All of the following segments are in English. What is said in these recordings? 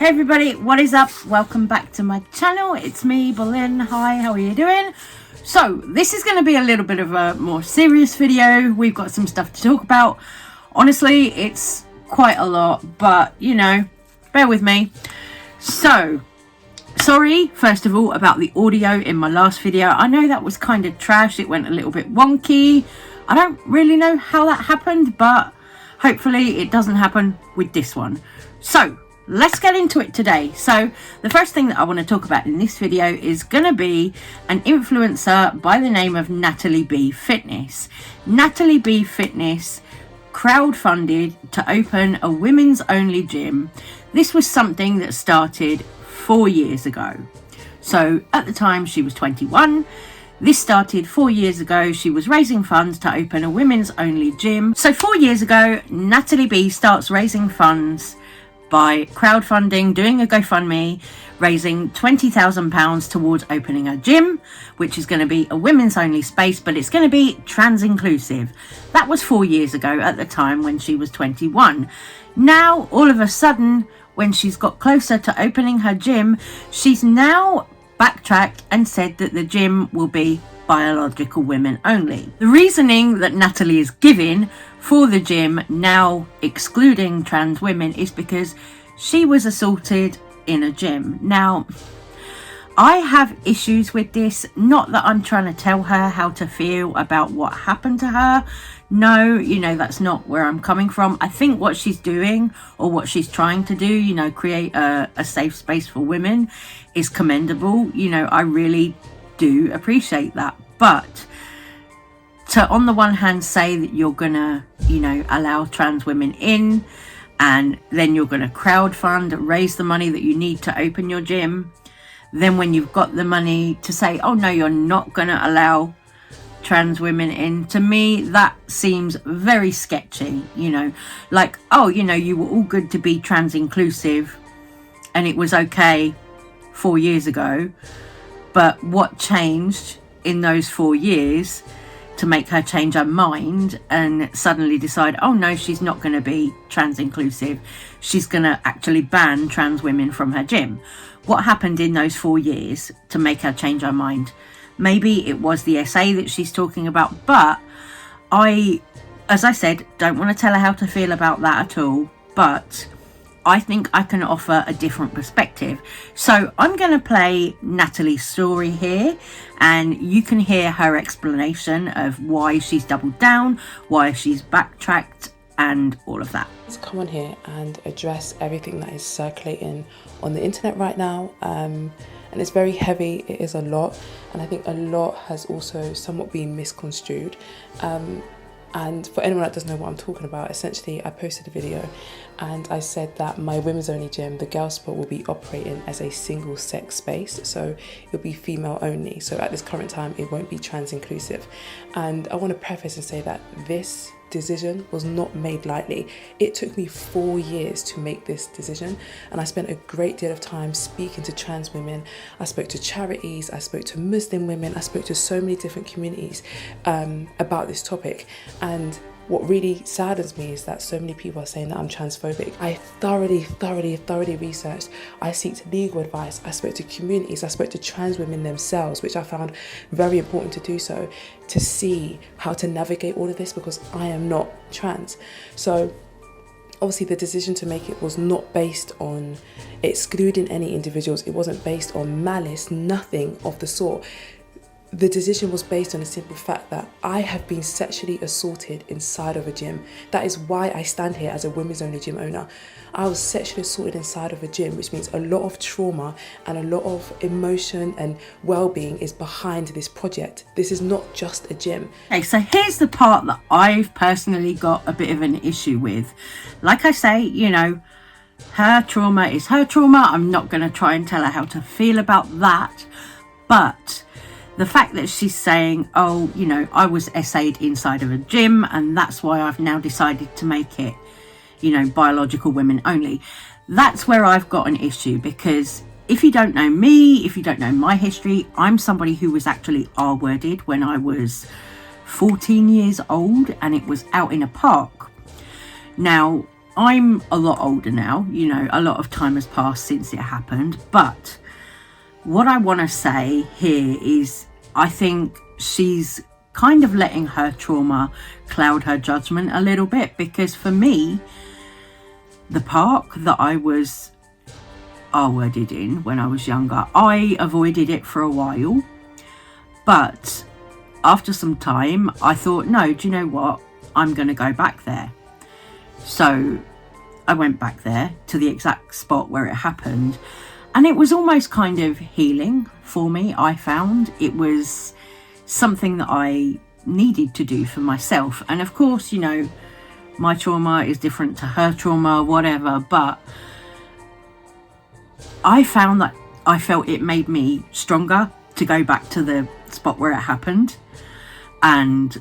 Hey everybody, what is up? Welcome back to my channel. It's me, Boleyn. Hi, how are you doing? So this is going to be a little bit of a more serious video. We've got some stuff to talk about. Honestly, it's quite a lot, but you know, bear with me. So, sorry, first of all, about the audio in my last video. I know that was kind of trash. It went a little bit wonky. I don't really know how that happened, but hopefully it doesn't happen with this one. So, let's get into it today. So the first thing that I want to talk about in this video is going to be an influencer by the name of Natalie B Fitness. Natalie B Fitness crowdfunded to open a women's only gym. This was something that started 4 years ago. So at the time she was 21. This started 4 years ago. She was raising funds to open a women's only gym. So 4 years ago, Natalie B starts raising funds by crowdfunding, doing a GoFundMe, raising £20,000 towards opening a gym, which is going to be a women's only space, but it's going to be trans inclusive. That was 4 years ago at the time when she was 21. Now, all of a sudden, when she's got closer to opening her gym, she's now backtracked and said that the gym will be biological women only. The reasoning that Natalie is giving for the gym now excluding trans women is because she was assaulted in a gym. Now, I have issues with this. Not that I'm trying to tell her how to feel about what happened to her. No, you know, that's not where I'm coming from. I think what she's doing, or what she's trying to do, you know, create a safe space for women, is commendable. You know, I really do appreciate that. But to, on the one hand, say that you're gonna, you know, allow trans women in, and then you're gonna crowdfund, raise the money that you need to open your gym. Then when you've got the money to say, oh no, you're not gonna allow trans women in, to me that seems very sketchy. You know, like, oh, you know, you were all good to be trans inclusive and it was okay 4 years ago, but what changed in those 4 years to make her change her mind and suddenly decide, oh no, she's not going to be trans inclusive, she's going to actually ban trans women from her gym? What happened in those 4 years to make her change her mind? Maybe it was the essay that she's talking about, but I, as I said, don't want to tell her how to feel about that at all, but I think I can offer a different perspective. So I'm going to play Natalie's story here, and you can hear her explanation of why she's doubled down, why she's backtracked, and all of that. Let's come on here and address everything that is circulating on the internet right now. And it's very heavy, it is a lot, and I think a lot has also somewhat been misconstrued. And for anyone that doesn't know what I'm talking about, essentially I posted a video and I said that my women's only gym, the Girl Spot, will be operating as a single sex space, so it'll be female only. So at this current time it won't be trans inclusive. And I want to preface and say that this decision was not made lightly. It took me 4 years to make this decision, and I spent a great deal of time speaking to trans women. I spoke to charities, I spoke to Muslim women, I spoke to so many different communities about this topic. And what really saddens me is that so many people are saying that I'm transphobic. I thoroughly researched. I seeked legal advice. I spoke to communities. I spoke to trans women themselves, which I found very important to do so, to see how to navigate all of this, because I am not trans. So obviously the decision to make it was not based on excluding any individuals. It wasn't based on malice, nothing of the sort. The decision was based on the simple fact that I have been sexually assaulted inside of a gym. That is why I stand here as a women's only gym owner. I was sexually assaulted inside of a gym, which means a lot of trauma and a lot of emotion and well-being is behind this project. This is not just a gym. Okay, so here's the part that I've personally got a bit of an issue with. Like I say, you know, her trauma is her trauma. I'm not going to try and tell her how to feel about that. But the fact that she's saying, oh, you know, I was essayed inside of a gym and that's why I've now decided to make it, you know, biological women only. That's where I've got an issue, because if you don't know me, if you don't know my history, I'm somebody who was actually R-worded when I was 14 years old, and it was out in a park. Now, I'm a lot older now, you know, a lot of time has passed since it happened, but what I want to say here is I think she's kind of letting her trauma cloud her judgment a little bit, because for me, the park that I was R-worded in when I was younger, I avoided it for a while, but after some time I thought, no, do you know what, I'm going to go back there. So I went back there to the exact spot where it happened, and it was almost kind of healing for me. I found it was something that I needed to do for myself, and of course, you know, my trauma is different to her trauma, whatever, but I found that I felt it made me stronger to go back to the spot where it happened, and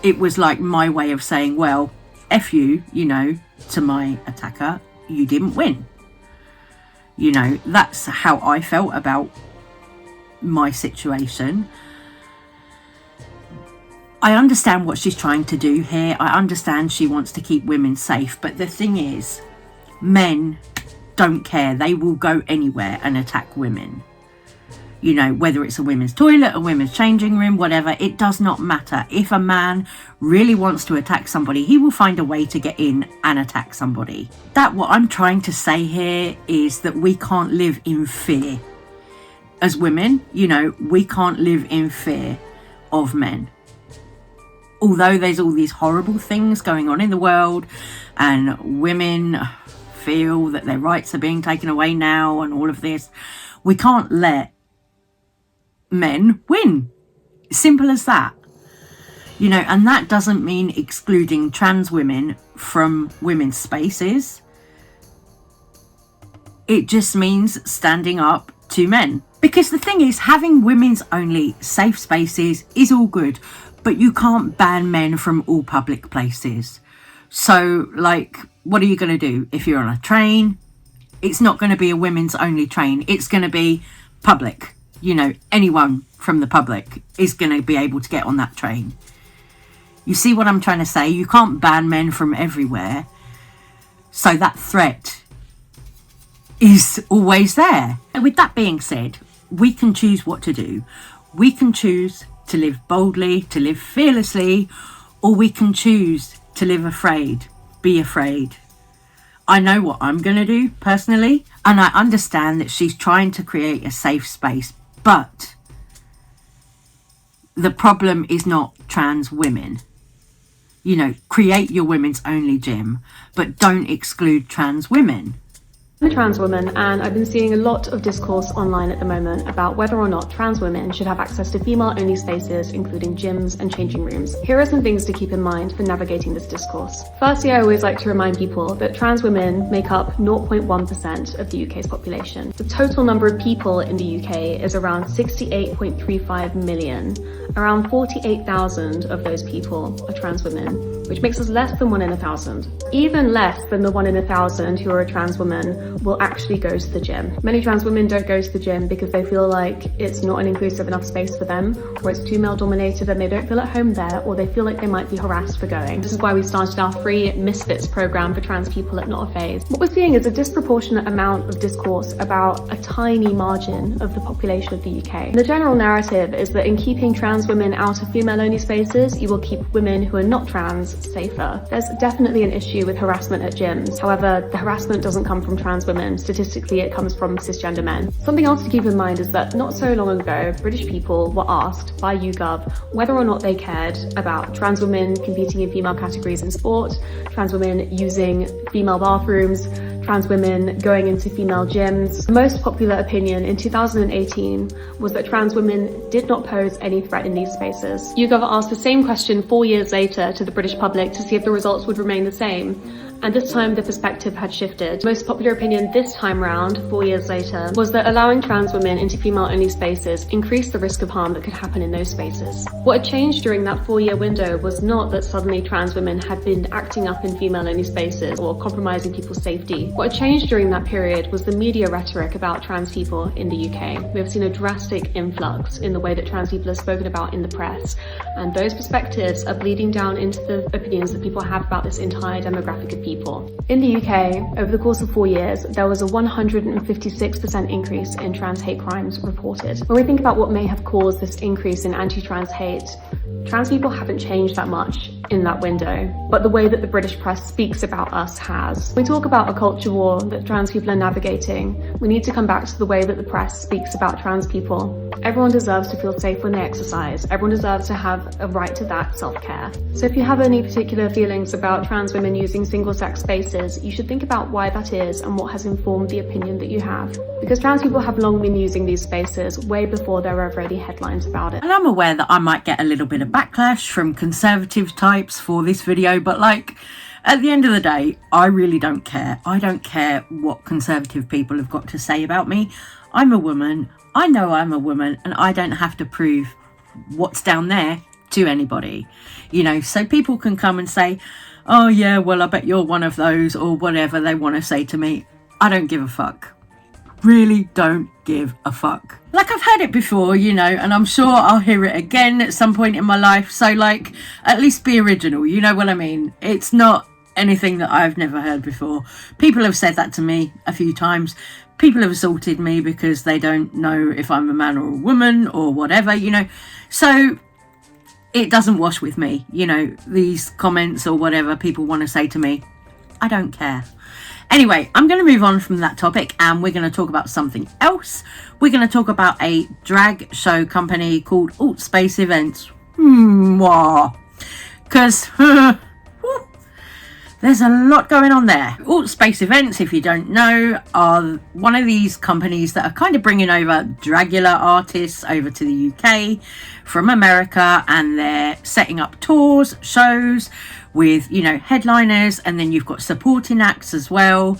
it was like my way of saying, well, F you, you know, to my attacker, you didn't win. You know, that's how I felt about my situation. I understand what she's trying to do here. I understand she wants to keep women safe, but the thing is, men don't care. They will go anywhere and attack women. You know, whether it's a women's toilet, a women's changing room, whatever, it does not matter. If a man really wants to attack somebody, he will find a way to get in and attack somebody. What I'm trying to say here is that we can't live in fear. As women, you know, we can't live in fear of men. Although there's all these horrible things going on in the world and women feel that their rights are being taken away now and all of this, we can't let men win. Simple as that. You know, and that doesn't mean excluding trans women from women's spaces. It just means standing up to men. Because the thing is, having women's only safe spaces is all good, but you can't ban men from all public places. So, like, what are you going to do? If you're on a train, it's not going to be a women's only train. It's going to be public. You know, anyone from the public is going to be able to get on that train. You see what I'm trying to say? You can't ban men from everywhere. So that threat is always there. And with that being said, we can choose what to do. We can choose to live boldly, to live fearlessly, or we can choose to live afraid, be afraid. I know what I'm going to do personally, and I understand that she's trying to create a safe space, but the problem is not trans women. You know, create your women's only gym, but don't exclude trans women. I'm a trans woman, and I've been seeing a lot of discourse online at the moment about whether or not trans women should have access to female-only spaces, including gyms and changing rooms. Here are some things to keep in mind for navigating this discourse. Firstly, I always like to remind people that trans women make up 0.1% of the UK's population. The total number of people in the UK is around 68.35 million. Around 48,000 of those people are trans women, which makes us less than 1 in 1,000. Even less than the 1 in 1,000 who are a trans woman will actually go to the gym. Many trans women don't go to the gym because they feel like it's not an inclusive enough space for them, or it's too male dominated and they don't feel at home there, or they feel like they might be harassed for going. This is why we started our free Misfits program for trans people at Not a Phase. What we're seeing is a disproportionate amount of discourse about a tiny margin of the population of the UK. The general narrative is that in keeping trans women out of female-only spaces, you will keep women who are not trans safer. There's definitely an issue with harassment at gyms. However, the harassment doesn't come from trans women. Statistically, it comes from cisgender men. Something else to keep in mind is that not so long ago, British people were asked by YouGov whether or not they cared about trans women competing in female categories in sport, trans women using female bathrooms, trans women going into female gyms. The most popular opinion in 2018 was that trans women did not pose any threat in these spaces. YouGov asked the same question 4 years later to the British public to see if the results would remain the same. And this time the perspective had shifted. The most popular opinion this time round, 4 years later, was that allowing trans women into female-only spaces increased the risk of harm that could happen in those spaces. What had changed during that 4-year window was not that suddenly trans women had been acting up in female-only spaces or compromising people's safety. What had changed during that period was the media rhetoric about trans people in the UK. We have seen a drastic influx in the way that trans people are spoken about in the press, and those perspectives are bleeding down into the opinions that people have about this entire demographic of people. people. In the UK, over the course of 4 years, there was a 156% increase in trans hate crimes reported. When we think about what may have caused this increase in anti-trans hate, trans people haven't changed that much in that window, but the way that the British press speaks about us has. When we talk about a culture war that trans people are navigating, we need to come back to the way that the press speaks about trans people. Everyone deserves to feel safe when they exercise. Everyone deserves to have a right to that self-care. So if you have any particular feelings about trans women using single-sex spaces, you should think about why that is and what has informed the opinion that you have. Because trans people have long been using these spaces way before there were ever any headlines about it. And I'm aware that I might get a little bit of backlash from conservative types for this video, but like, at the end of the day, I really don't care. I don't care what conservative people have got to say about me. I'm a woman. I know I'm a woman, and I don't have to prove what's down there to anybody, you know. So people can come and say, oh yeah, well, I bet you're one of those, or whatever they want to say to me. I don't give a fuck. Really don't give a fuck. Like, I've heard it before, you know, and I'm sure I'll hear it again at some point in my life. So like, at least be original, you know what I mean? It's not anything that I've never heard before. People have said that to me a few times. People have assaulted me because they don't know if I'm a man or a woman or whatever, you know. So it doesn't wash with me, you know, these comments or whatever people want to say to me. I don't care. Anyway, I'm going to move on from that topic and we're going to talk about something else. We're going to talk about a drag show company called Alt Space Events. Because there's a lot going on there. Alt Space Events, if you don't know, are one of these companies that are kind of bringing over Dragula artists over to the UK from America, and they're setting up tours, shows with, you know, headliners, and then you've got supporting acts as well.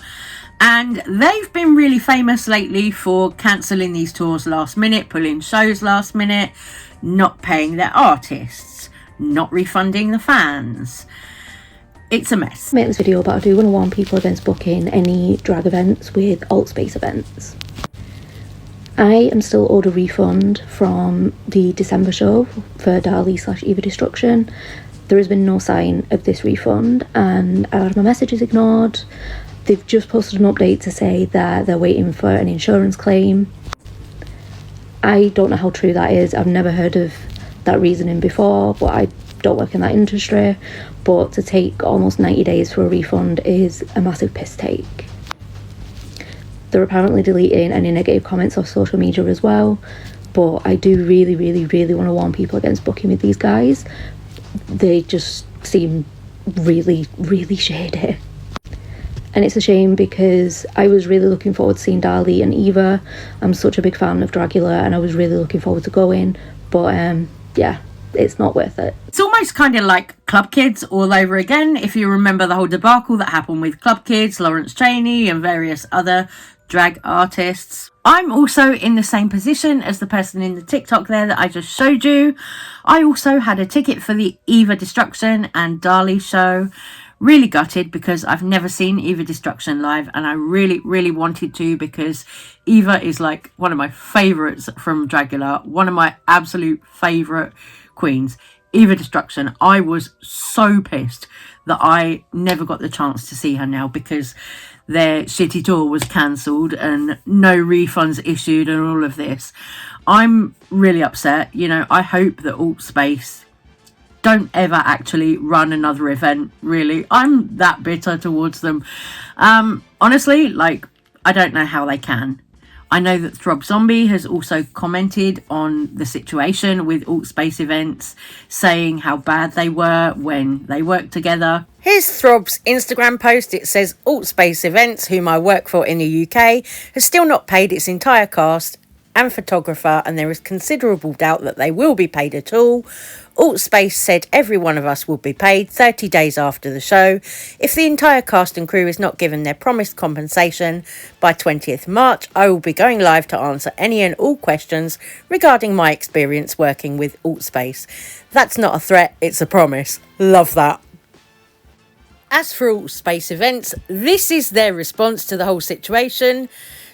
And they've been really famous lately for cancelling these tours last minute, pulling shows last minute, not paying their artists, not refunding the fans. It's a mess. I make this video, but I do want to warn people against booking any drag events with Alt Space Events. I am still owed a refund from the December show for Dali/Eva Destruction. There has been no sign of this refund, and I've had my messages ignored. They've just posted an update to say that they're waiting for an insurance claim. I don't know how true that is. I've never heard of that reasoning before, but I don't work in that industry. But to take almost 90 days for a refund is a massive piss take. They're apparently deleting any negative comments off social media as well, but I do really want to warn people against booking with these guys. They just seem really shady. And it's a shame because I was really looking forward to seeing Dali and Eva. I'm such a big fan of Dragula and I was really looking forward to going, but yeah, it's not worth it. It's almost kind of like Club Kids all over again. If you remember the whole debacle that happened with Club Kids, Lawrence Chaney and various other drag artists. I'm also in the same position as the person in the TikTok there that I just showed you. I also had a ticket for the Eva Destruction and Dali show. Really gutted because I've never seen Eva Destruction live, and I really wanted to, because Eva is like one of my favourites from Dragula, one of my absolute favourite queens. Eva Destruction, I was so pissed that I never got the chance to see her now because their shitty tour was cancelled and no refunds issued and all of this. I'm really upset. You know, I hope that Alt Space don't ever actually run another event, really. I'm that bitter towards them. Honestly, like, I don't know how they can. I know that Throb Zombie has also commented on the situation with Alt Space Events, saying how bad they were when they worked together. Here's Throb's Instagram post. It says, Alt Space Events, whom I work for in the UK, has still not paid its entire cast and photographer, and there is considerable doubt that they will be paid at all. Alt Space said every one of us will be paid 30 days after the show. If the entire cast and crew is not given their promised compensation by 20th March, I will be going live to answer any and all questions regarding my experience working with Alt Space. That's not a threat, it's a promise. Love that. As for Alt Space Events, this is their response to the whole situation,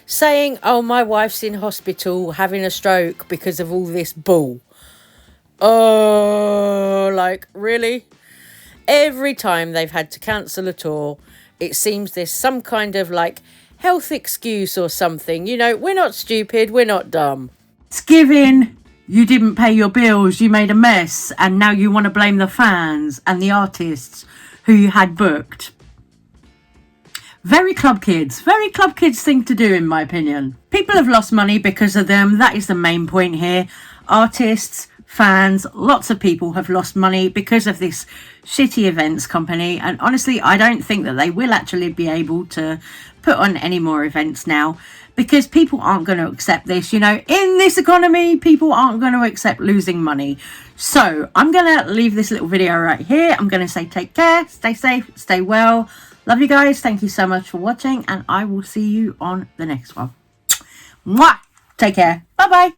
saying, oh, my wife's in hospital having a stroke because of all this bull. Oh, like, really? Every time they've had to cancel a tour, it seems there's some kind of like health excuse or something. You know, we're not stupid, we're not dumb. It's giving you didn't pay your bills, you made a mess, and now you want to blame the fans and the artists who you had booked. Very club kids thing to do, in my opinion. People have lost money because of them. That is the main point here. Artists, fans, lots of people have lost money because of this shitty events company. And honestly, I don't think that they will actually be able to put on any more events now, because people aren't going to accept this. You know, in this economy, people aren't going to accept losing money. So I'm going to leave this little video right here. I'm going to say take care, stay safe, stay well. Love you guys. Thank you so much for watching, and I will see you on the next one. Mwah! Take care. Bye-bye.